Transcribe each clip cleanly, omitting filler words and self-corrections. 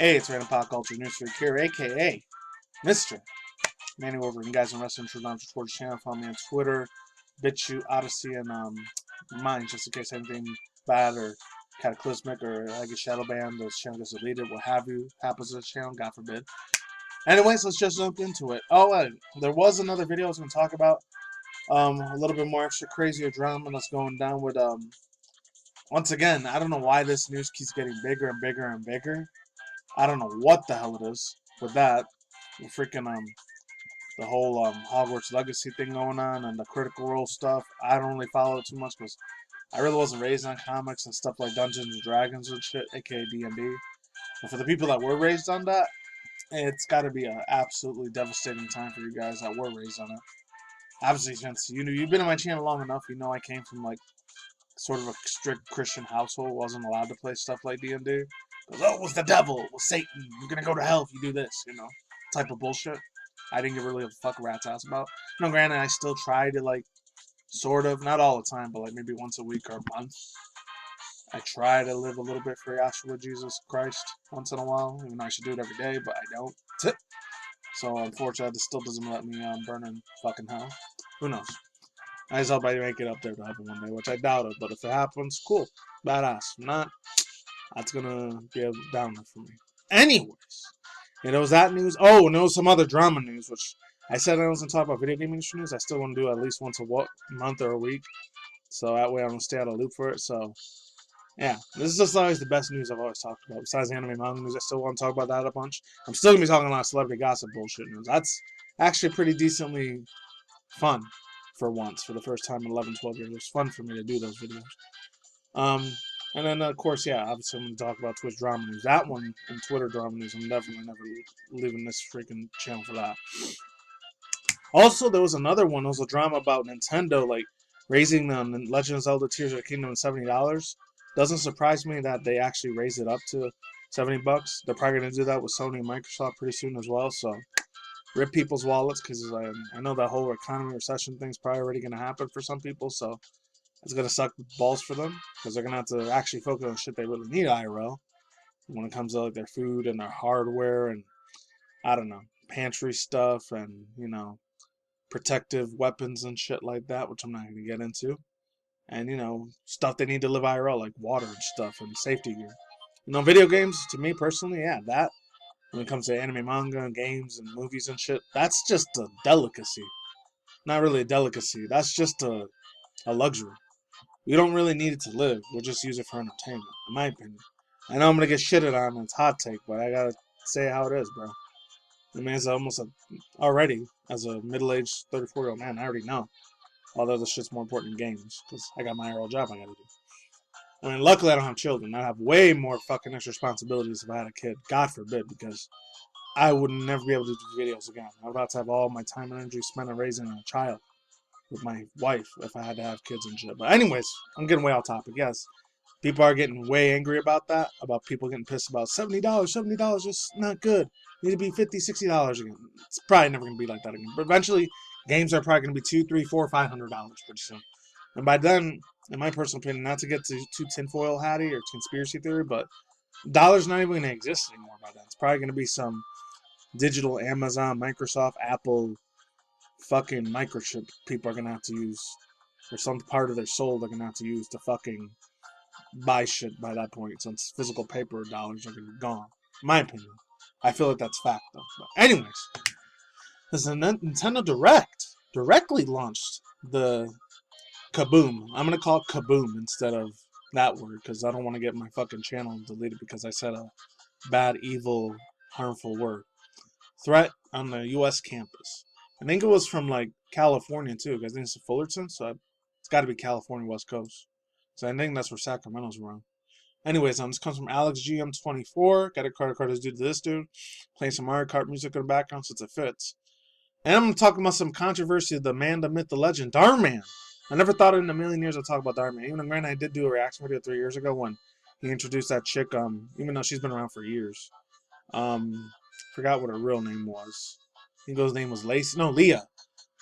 Hey, it's Random Pop Culture News Freak here, aka Mr. Manny Wolverine. You guys in Wrestling Truth on Sports channel. Follow me on Twitter, BitChute, Odyssey, and mine, just in case anything bad or cataclysmic or I get shadow banned, those channel gets deleted, what have you, happens to this channel, God forbid. Anyways, let's just jump into it. Oh, there was another video I was going to talk about. A little bit more extra crazy drama that's going down with, once again, I don't know why this news keeps getting bigger and bigger and bigger. I don't know what the hell it is with that. The freaking, the whole, Hogwarts Legacy thing going on and the Critical Role stuff. I don't really follow it too much because I really wasn't raised on comics and stuff like Dungeons and Dragons and shit, aka D&D. But for the people that were raised on that, it's got to be an absolutely devastating time for you guys that were raised on it. Obviously, since you've been on my channel long enough, you know I came from like sort of a strict Christian household, wasn't allowed to play stuff like D&D. Because, oh, it was the devil, it was Satan, you're gonna go to hell if you do this, type of bullshit. I didn't give really a fuck rat's ass about. Granted, I still try to, like, sort of, not all the time, but like maybe once a week or a month. I try to live a little bit for Yahshua Jesus Christ once in a while, even though I should do it every day, but I don't. So, unfortunately, this still doesn't let me burn in fucking hell. Who knows? I just hope I make it up there to heaven one day, which I doubt it, but if it happens, cool. Badass. If not, that's gonna be a downer for me. Anyways, there was that news. Oh, and there was some other drama news, which I said I wasn't talk about video game industry news. I still want to do at least once a month or a week, so that way I don't stay out of the loop for it. So, yeah, this is just always the best news I've always talked about. Besides the anime manga news, I still want to talk about that a bunch. I'm still gonna be talking a lot of celebrity gossip bullshit news. That's actually pretty decently fun for once, for the first time in 11, 12 years. It was fun for me to do those videos. And then, of course, yeah, obviously I'm going to talk about Twitch drama news. That one and Twitter drama news, I'm definitely never leaving this freaking channel for that. Also, there was another one. There was a drama about Nintendo, like, raising the Legend of Zelda Tears of the Kingdom to $70. Doesn't surprise me that they actually raised it up to $70. They're probably going to do that with Sony and Microsoft pretty soon as well, so rip people's wallets, because I know that whole economy recession thing's probably already going to happen for some people, so it's going to suck balls for them, because they're going to have to actually focus on shit they really need IRL when it comes to like their food and their hardware and, I don't know, pantry stuff and, protective weapons and shit like that, which I'm not going to get into. And, stuff they need to live IRL, like water and stuff and safety gear. Video games, to me personally, yeah, that, when it comes to anime, manga, and games, and movies and shit, that's just a delicacy. Not really a delicacy. That's just a luxury. We don't really need it to live. We'll just use it for entertainment, in my opinion. I know I'm going to get shitted on, and it's hot take, but I got to say how it is, bro. I mean, it's almost already, as a middle-aged 34-year-old man, I already know. Although this shit's more important than games, because I got my IRL job I got to do. I mean, luckily I don't have children. I have way more fucking extra responsibilities if I had a kid. God forbid, because I would never be able to do videos again. I'm about to have all my time and energy spent on raising a child with my wife if I had to have kids and shit. But anyways, I'm getting way off topic. Yes, people are getting way angry about that, about people getting pissed about $70 is not good. It need to be $50, $60 again. It's probably never going to be like that again. But eventually, games are probably going to be $200, $300, $400, $500 pretty soon. And by then, in my personal opinion, not to get too tinfoil hatty or conspiracy theory, but dollar's not even going to exist anymore by then. It's probably going to be some digital Amazon, Microsoft, Apple, fucking microchip people are going to have to use, or some part of their soul they're going to have to use to fucking buy shit by that point, since physical paper dollars are going to be gone. In my opinion. I feel like that's fact, though. But anyways, this is Nintendo Direct directly launched the kaboom. I'm going to call it kaboom instead of that word, because I don't want to get my fucking channel deleted because I said a bad, evil, harmful word. Threat on the U.S. campus. I think it was from, like, California, too, because I think it's Fullerton, so it's got to be California West Coast. So I think that's where Sacramento's from. Anyways, this comes from Alex GM24. Got a credit card is due to this dude. Playing some Mario Kart music in the background since it fits. And I'm talking about some controversy of the man, the myth, the legend, Dhar Mann. I never thought in a million years I'd talk about Dhar Mann. Even granted, I did do a reaction video 3 years ago when he introduced that chick, even though she's been around for years. Forgot what her real name was. I think his name was Lacey. No, Leah.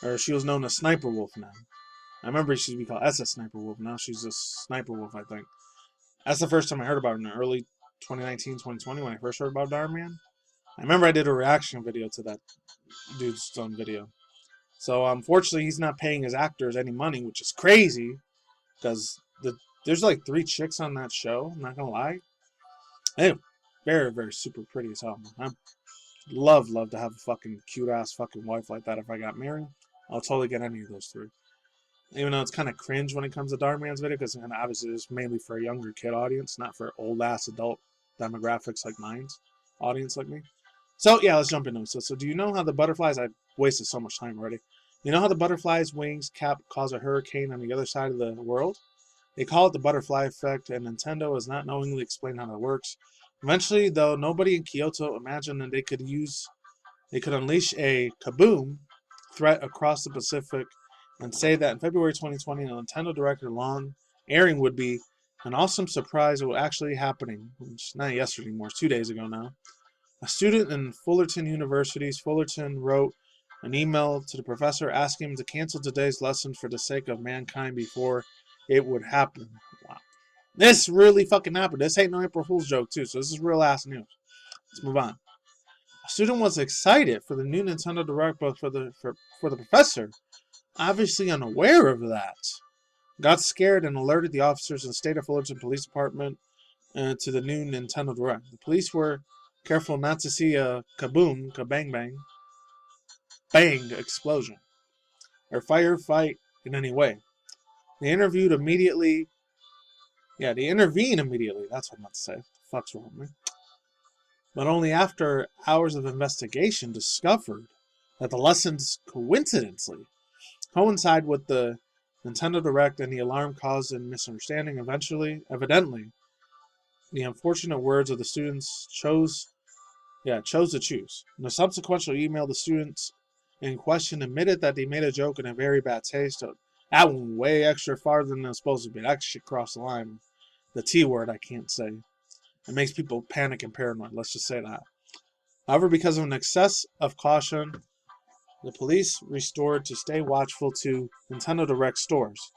Or she was known as Sniper Wolf now. I remember she used to be called SS Sniper Wolf. Now she's just Sniper Wolf, I think. That's the first time I heard about her in the early 2019, 2020 when I first heard about Dhar Mann. I remember I did a reaction video to that dude's video. So unfortunately, he's not paying his actors any money, which is crazy because there's like 3 chicks on that show. I'm not gonna lie. Anyway, very, very super pretty as hell. I love to have a fucking cute ass fucking wife like that. If I got married, I'll totally get any of those 3. Even though it's kind of cringe when it comes to Dhar Mann's video, because obviously it's mainly for a younger kid audience, not for old ass adult demographics like mine's audience like me. So yeah, let's jump into it. So do you know how the butterflies? I've wasted so much time already. You know how the butterfly's wings cap cause a hurricane on the other side of the world? They call it the butterfly effect, and Nintendo has not knowingly explained how that works. Eventually, though, nobody in Kyoto imagined that they could unleash a kaboom threat across the Pacific and say that in February 2020, the Nintendo Direct long airing would be an awesome surprise of what actually happening. It's not yesterday anymore, it's 2 days ago now. A student in Fullerton University's Fullerton wrote an email to the professor asking him to cancel today's lesson for the sake of mankind before it would happen. Wow. This really fucking happened. This ain't no April Fool's joke, too, so this is real ass news. Let's move on. A student was excited for the new Nintendo Direct, but for the professor, obviously unaware of that, got scared and alerted the officers in the state of Fullerton Police Department to the new Nintendo Direct. The police were careful not to see a kaboom, kabang bang, bang explosion, or firefight in any way. They intervened immediately. That's what I'm about to say. What the fuck's wrong with me? But only after hours of investigation discovered that the lessons coincidentally coincide with the Nintendo Direct, and the alarm caused a misunderstanding. Evidently, the unfortunate words of the students chose to choose. In a subsequent email, the students in question admitted that they made a joke in a very bad taste. That went way extra farther than it was supposed to be. That shit crossed the line. The T word I can't say. It makes people panic and paranoid. Let's just say that. However, because of an excess of caution, the police restored to stay watchful to Nintendo Direct stores.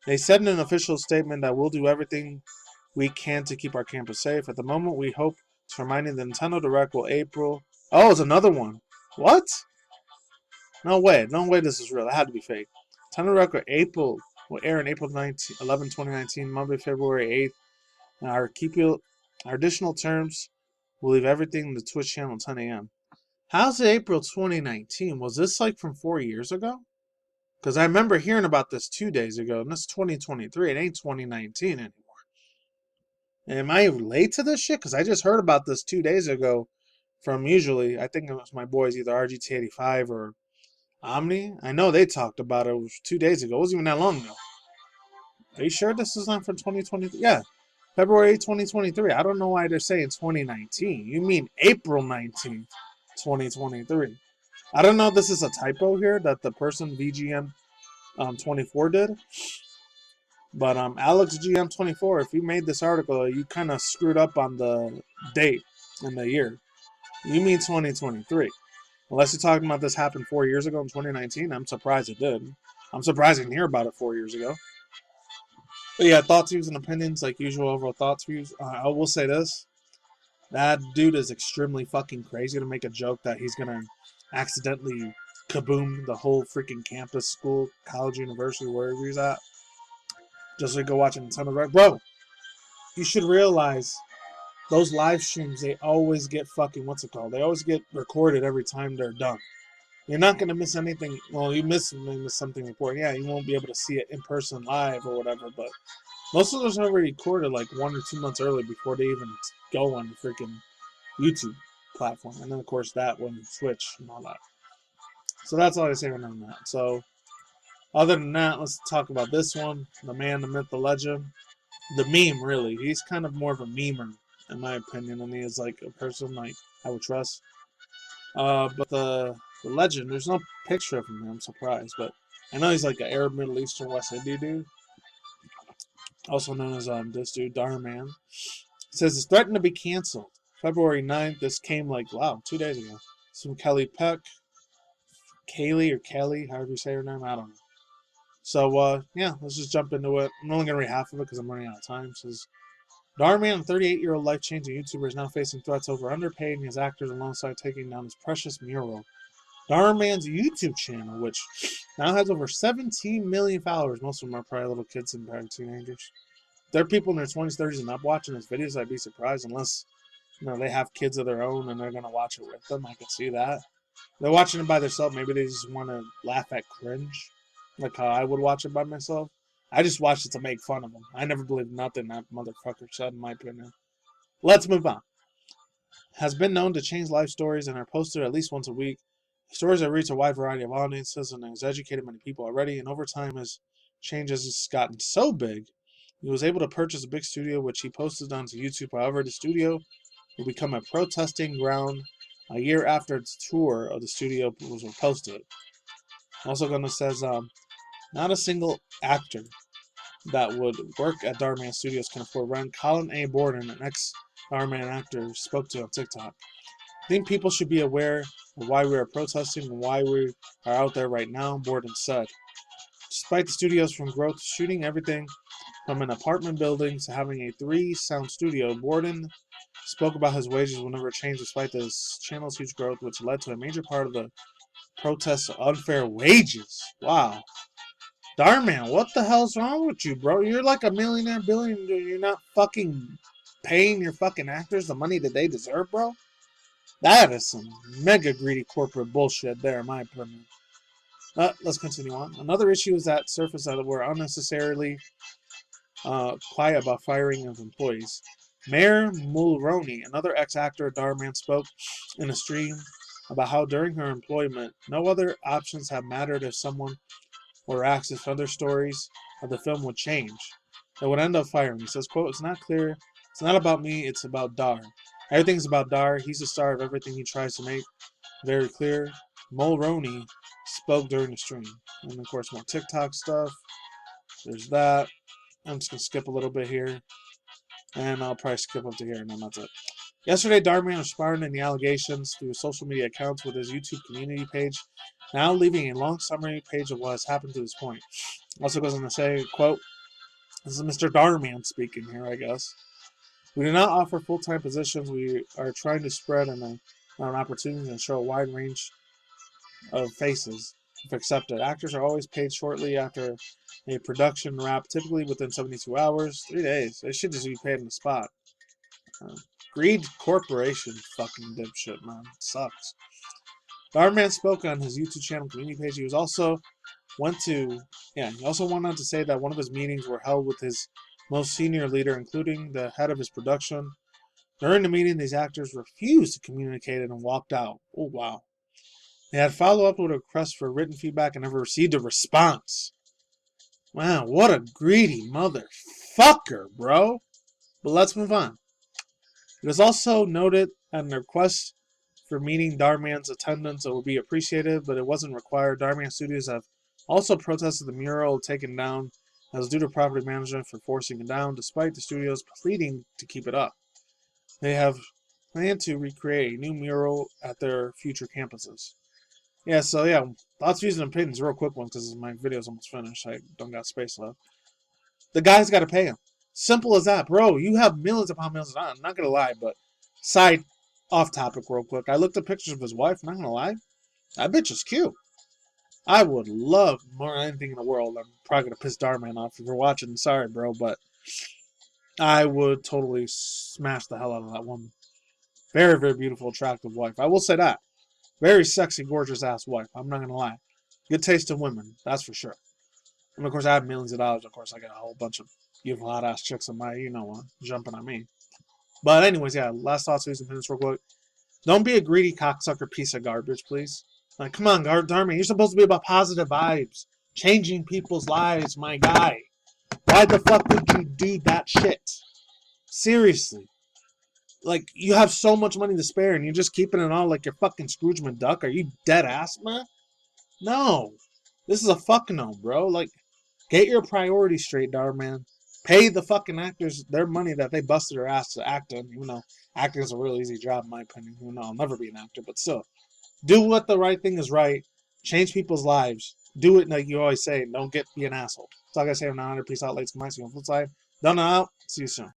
They said in an official statement that we'll do everything we can to keep our campus safe. At the moment, we hope to remind you the Nintendo Direct will April. Oh, it's another one. What? No way this is real. It had to be fake. Nintendo Direct will air on April 11, 2019, Monday, February 8th. Our additional terms will leave everything in the Twitch channel at 10 a.m. How's it April 2019? Was this like from 4 years ago? Because I remember hearing about this 2 days ago, and it's 2023. It ain't 2019 anymore. Am I late to this shit? Because I just heard about this 2 days ago from I think it was my boys, either RGT85 or Omni. I know they talked about it. It was 2 days ago. It wasn't even that long ago. Are you sure this is not from 2023? Yeah. February 2023. I don't know why they're saying 2019. You mean April 19th, 2023. I don't know if this is a typo here that the person VGM24 did. But AlexGM24, if you made this article, you kind of screwed up on the date and the year. You mean 2023. Unless you're talking about this happened 4 years ago in 2019, I'm surprised it did. I'm surprised I didn't hear about it 4 years ago. But yeah, thoughts, views, and opinions, like usual, overall thoughts, views. I will say this. That dude is extremely fucking crazy to make a joke that he's going to accidentally kaboom the whole freaking campus, school, college, university, wherever he's at. Just so you go watch a Nintendo Direct. Bro, you should realize those live streams, they always get fucking, they always get recorded every time they're done. You're not going to miss anything. Well, you miss something important. Yeah, you won't be able to see it in person live or whatever, but most of those are already recorded like 1 or 2 months early before they even go on the freaking YouTube platform. And then, of course, that one, Switch and all that. So that's all I say right now on that. So, other than that, let's talk about this one. The man, the myth, the legend. The meme, really. He's kind of more of a memer, in my opinion, than he is like a person like I would trust. But the legend, there's no picture of him. I'm surprised, but I know he's like an Arab, Middle Eastern, West Indian dude. Also known as this dude, Dhar Mann. It says it's threatened to be canceled. February 9th, this came like, 2 days ago. It's from Kelly Peck. Kaylee or Kelly, however you say her name, I don't know. So, yeah, let's just jump into it. I'm only going to read half of it because I'm running out of time. It says, Dhar Mann, a 38-year-old life-changing YouTuber, is now facing threats over underpaying his actors alongside taking down his precious mural. Dhar Mann's YouTube channel, which now has over 17 million followers, most of them are probably little kids and probably teenagers. There are people in their 20s, 30s, and up watching his videos. I'd be surprised unless they have kids of their own and they're gonna watch it with them. I could see that. They're watching it by themselves. Maybe they just want to laugh at cringe, like how I would watch it by myself. I just watched it to make fun of him. I never believed nothing that motherfucker said, in my opinion. Let's move on. Has been known to change life stories and are posted at least once a week. Stories that reach a wide variety of audiences and has educated many people already. And over time, his changes has gotten so big, he was able to purchase a big studio, which he posted onto YouTube. However, the studio will become a protesting ground a year after its tour of the studio was posted. Also going to says, not a single actor that would work at Dhar Mann Studios can afford rent. Colin A. Borden, an ex-Dhar Mann actor, spoke to on TikTok. I think people should be aware of why we are protesting and why we are out there right now, Borden said. Despite the studio's from growth to shooting everything from an apartment building to having a 3-sound studio, Borden spoke about his wages will never change despite this channel's huge growth, which led to a major part of the protests of unfair wages. Wow. Dhar Mann, what the hell's wrong with you, bro? You're like a millionaire, billionaire. You're not fucking paying your fucking actors the money that they deserve, bro? That is some mega greedy corporate bullshit there, in my opinion. Let's continue on. Another issue is that surfaced that were unnecessarily quiet about firing of employees. Mayor Mulroney, another ex-actor at Dhar Mann, spoke in a stream about how during her employment, no other options have mattered if someone were asked if other stories of the film would change. They would end up firing. He says, quote, "It's not clear. It's not about me. It's about Dhar. Everything's about Dhar. He's the star of everything he tries to make very clear." Mulroney spoke during the stream. And, of course, more TikTok stuff. There's that. I'm just going to skip a little bit here. And I'll probably skip up to here, and then that's it. Yesterday, Dhar Mann responded to the allegations through social media accounts with his YouTube community page, now leaving a long summary page of what has happened to this point. Also goes on to say, quote, "This is Mr. Dhar Mann speaking here, I guess. We do not offer full-time positions. We are trying to spread on opportunities and show a wide range of faces, if accepted. Actors are always paid shortly after a production wrap, typically within 72 hours, 3 days. They should just be paid on the spot. Greed corporation, fucking dipshit, man. It sucks." Dhar Mann spoke on his YouTube channel community page. He also went on to say that one of his meetings were held with his most senior leader, including the head of his production. During the meeting, these actors refused to communicate and walked out. Oh, wow. They had follow-up with a request for written feedback and never received a response. Wow, what a greedy motherfucker, bro. But let's move on. It is also noted that the request for meeting Dhar Mann's attendance will be appreciated, but it wasn't required. Dhar Mann Studios have also protested the mural taken down as due to property management for forcing it down, despite the studios pleading to keep it up. They have planned to recreate a new mural at their future campuses. Thoughts, views, and opinions, real quick ones, because my video's almost finished. I don't got space left. The guy's got to pay him. Simple as that, bro. You have millions upon millions. I'm not gonna lie, but side off topic, real quick. I looked at pictures of his wife. Not gonna lie, that bitch is cute. I would love more than anything in the world. I'm probably gonna piss Dhar Mann off if you're watching. Sorry, bro, but I would totally smash the hell out of that woman. Very, very beautiful, attractive wife. I will say that. Very sexy, gorgeous ass wife. I'm not gonna lie. Good taste in women, that's for sure. And of course, I have millions of dollars. Of course, I got a whole bunch of beautiful hot ass chicks in my, jumping on me. But anyways, last thoughts, views, and opinions, real quick. Don't be a greedy cocksucker piece of garbage, please. Like, come on, Dhar Mann, you're supposed to be about positive vibes, changing people's lives, my guy. Why the fuck would you do that shit? Seriously. Like, you have so much money to spare and you're just keeping it all like you're fucking Scrooge McDuck. Are you dead ass, man? No. This is a fuck no, bro. Like, get your priorities straight, Dhar Mann. Pay the fucking actors their money that they busted their ass to act in. Even though acting is a real easy job, in my opinion. I'll never be an actor, but still. Do what the right thing is right. Change people's lives. Do it like you always say. Don't be an asshole. That's all I gotta say. I'm not 100. Peace out, ladies. Come on, see you on the flip side. Done out. See you soon.